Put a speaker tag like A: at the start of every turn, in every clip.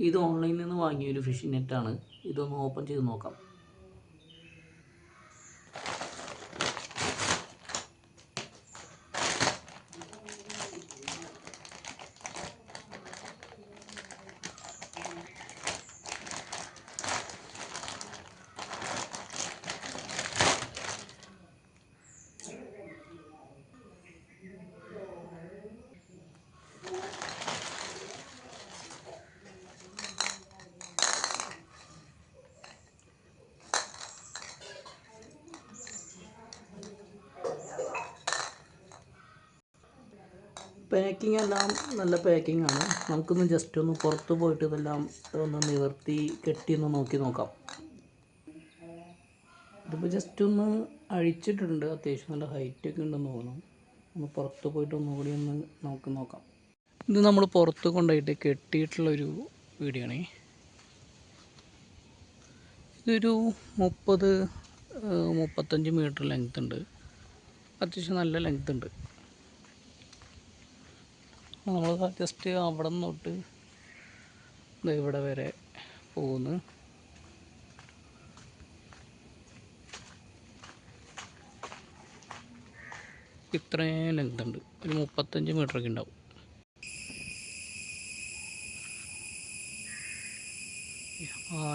A: ഇത് ഓൺലൈനിൽ നിന്ന് വാങ്ങിയൊരു ഫിഷിംഗ് നെറ്റാണ്. ഇതൊന്ന് ഓപ്പൺ ചെയ്ത് നോക്കാം. പാക്കിംഗ് എല്ലാം നല്ല പാക്കിംഗ് ആണ്. നമുക്കൊന്ന് ജസ്റ്റ് ഒന്ന് പുറത്ത് പോയിട്ട് ഇതെല്ലാം ഒന്ന് നിവർത്തി കെട്ടിയൊന്ന് നോക്കാം. ഇതിപ്പോൾ ജസ്റ്റ് ഒന്ന് അഴിച്ചിട്ടുണ്ട്. അത്യാവശ്യം നല്ല ഹൈറ്റൊക്കെ ഉണ്ടെന്ന് തോന്നുന്നു. ഒന്ന് പുറത്ത് പോയിട്ട് ഒന്നുകൂടി ഒന്ന് നോക്കാം. ഇത് നമ്മൾ പുറത്ത് കൊണ്ടുപോയിട്ട് കെട്ടിയിട്ടുള്ളൊരു വീഡിയോ ആണ്. ഇതൊരു 30-35 മീറ്റർ ലെങ്ത് ഉണ്ട്. അത്യാവശ്യം നല്ല ലെങ്ത് ഉണ്ട്. നമ്മൾ ജസ്റ്റ് അവിടെ നിന്ന് തൊട്ട് ഇവിടെ വരെ പോകുന്നു. ഇത്രയും ലെങ്ത് ഉണ്ട്. ഒരു 35 മീറ്ററൊക്കെ ഉണ്ടാവും.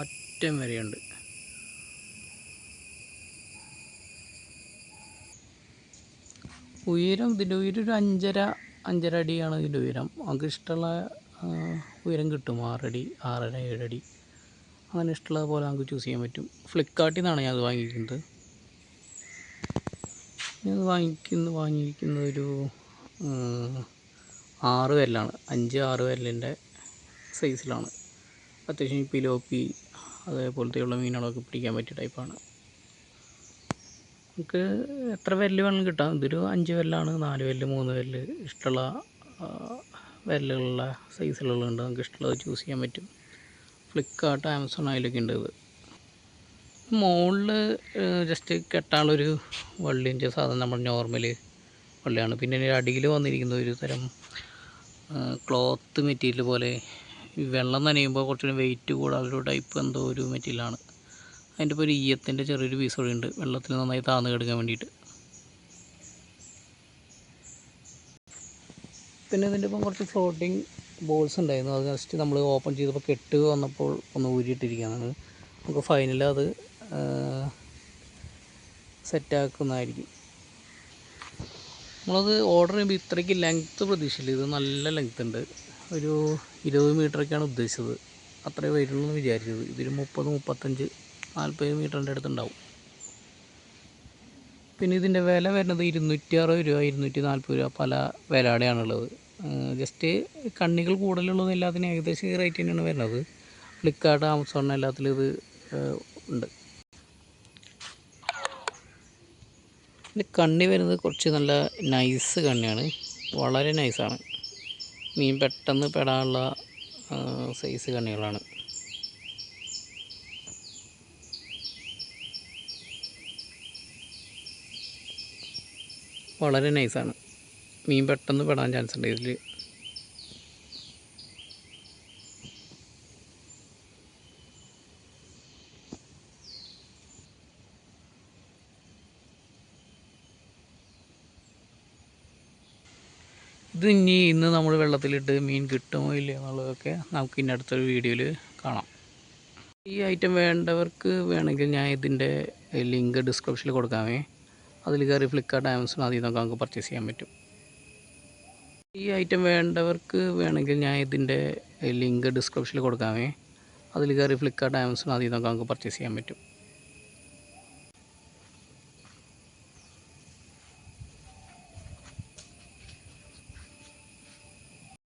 A: അറ്റം വരെയുണ്ട്. ഉയരം ഇതിൻ്റെ ഉയരം ഒരു 5.5 അടിയാണ് ഇതിൻ്റെ ഉയരം. നമുക്ക് ഇഷ്ടമുള്ള ഉയരം കിട്ടും. 6 അടി, 6.5, 7 അടി അങ്ങനെ ഇഷ്ടമുള്ള പോലെ നമുക്ക് ചൂസ് ചെയ്യാൻ പറ്റും. ഫ്ലിപ്കാർട്ടിൽ നിന്നാണ് ഞാൻ അത് വാങ്ങിയിരിക്കുന്നത്. ഞാനത് വാങ്ങിയിരിക്കുന്നത് ഒരു 6 വിരലാണ്. 5-6 വിരലിൻ്റെ സൈസിലാണ്. അത്യാവശ്യം പിലോപ്പി അതേപോലത്തെയുള്ള മീനുകളൊക്കെ പിടിക്കാൻ പറ്റിയ ടൈപ്പാണ്. നമുക്ക് എത്ര വിരൽ വേണമെങ്കിലും കിട്ടാം. ഇതൊരു 5 വിരലാണ്, 4 വിരൽ, 3 വിരൽ ഇഷ്ടമുള്ള വിരലുകളുള്ള സൈസിലുള്ളതുണ്ട്. നമുക്ക് ഇഷ്ടമുള്ളത് ചൂസ് ചെയ്യാൻ പറ്റും. ഫ്ലിപ്കാർട്ട്, ആമസോൺ അതിലൊക്കെ ഉണ്ട്. ഇത് മുകളിൽ ജസ്റ്റ് കെട്ടാനുള്ളൊരു വള്ളിൻ്റെ സാധനം നമ്മൾ നോർമൽ വള്ളിയാണ്. പിന്നെ അടിയിൽ വന്നിരിക്കുന്ന ഒരു തരം ക്ലോത്ത് മെറ്റീരിയൽ പോലെ വെള്ളം നനയുമ്പോൾ കുറച്ചുകൂടി വെയിറ്റ് കൂടാതൊരു ടൈപ്പ് എന്തോ ഒരു മെറ്റീരിയലാണ്. അതിൻ്റെ ഇപ്പോൾ ഒരു ഈയത്തിൻ്റെ ചെറിയൊരു പീസ് കൂടി ഉണ്ട്, വെള്ളത്തിൽ നന്നായി താഴ്ന്നു കിടക്കാൻ വേണ്ടിയിട്ട്. പിന്നെ ഇതിൻ്റെ ഇപ്പം കുറച്ച് ഫ്ലോട്ടിങ് ബോൾസ് ഉണ്ടായിരുന്നു. അത് ജസ്റ്റ് നമ്മൾ ഓപ്പൺ ചെയ്തപ്പോൾ കെട്ട് വന്നപ്പോൾ ഒന്ന് ഊരിയിട്ടിരിക്കുകയാണ്. നമുക്ക് ഫൈനൽ അത് സെറ്റാക്കുന്നതായിരിക്കും. നമ്മളത് ഓർഡർ ചെയ്യുമ്പോൾ ഇത്രയ്ക്ക് ലെങ്ത്ത് പ്രതീക്ഷിച്ചില്ല. ഇത് നല്ല ലെങ്ത്ത് ഉണ്ട്. ഒരു 20 മീറ്ററൊക്കെയാണ് ഉദ്ദേശിച്ചത്. അത്രേ വരുള്ളൂ എന്ന് വിചാരിച്ചത്. ഇതൊരു 30-35-40 മീറ്ററിൻ്റെ അടുത്തുണ്ടാവും. പിന്നെ ഇതിൻ്റെ വില വരുന്നത് 260 രൂപ, 240 രൂപ പല വിലയുടെയാണുള്ളത്. ജസ്റ്റ് കണ്ണികൾ കൂടുതലുള്ളതും എല്ലാത്തിനും ഏകദേശം ഈ റേറ്റ് തന്നെയാണ് വരുന്നത്. ഫ്ലിപ്കാർട്ട്, ആമസോൺ എല്ലാത്തിലും ഇത് ഉണ്ട്. ഇത് കണ്ണി വരുന്നത് കുറച്ച് നല്ല നൈസ് കണ്ണിയാണ്. വളരെ നൈസാണ്. മീൻ പെട്ടെന്ന് പെടാനുള്ള സൈസ് കണ്ണികളാണ്. വളരെ നൈസാണ്. മീൻ പെട്ടെന്ന് പെടാൻ ചാൻസ് ഉണ്ട് ഇതിൽ. ഇത് ഇന്ന് നമ്മൾ വെള്ളത്തിലിട്ട് മീൻ കിട്ടുമോ ഇല്ല എന്നുള്ളതൊക്കെ നമുക്ക് ഇനി അടുത്തൊരു വീഡിയോയിൽ കാണാം. ഈ ഐറ്റം വേണ്ടവർക്ക് വേണമെങ്കിൽ ഞാൻ ഇതിൻ്റെ ലിങ്ക് ഡിസ്ക്രിപ്ഷനിൽ കൊടുക്കാമേ. അതിൽ കയറി ഫ്ലിപ്കാർട്ട്, ആമസോൺ അതിൽ നിന്നൊക്കെ നമുക്ക് പർച്ചേസ് ചെയ്യാൻ പറ്റും. ഈ ഐറ്റം വേണ്ടവർക്ക് വേണമെങ്കിൽ ഞാൻ ഇതിൻ്റെ ലിങ്ക് ഡിസ്ക്രിപ്ഷനിൽ കൊടുക്കാമേ. അതിൽ കയറി ഫ്ലിപ്കാർട്ട്, ആമസോൺ അതിൽ നിന്നൊക്കെ നമുക്ക് പർച്ചേസ് ചെയ്യാൻ പറ്റും.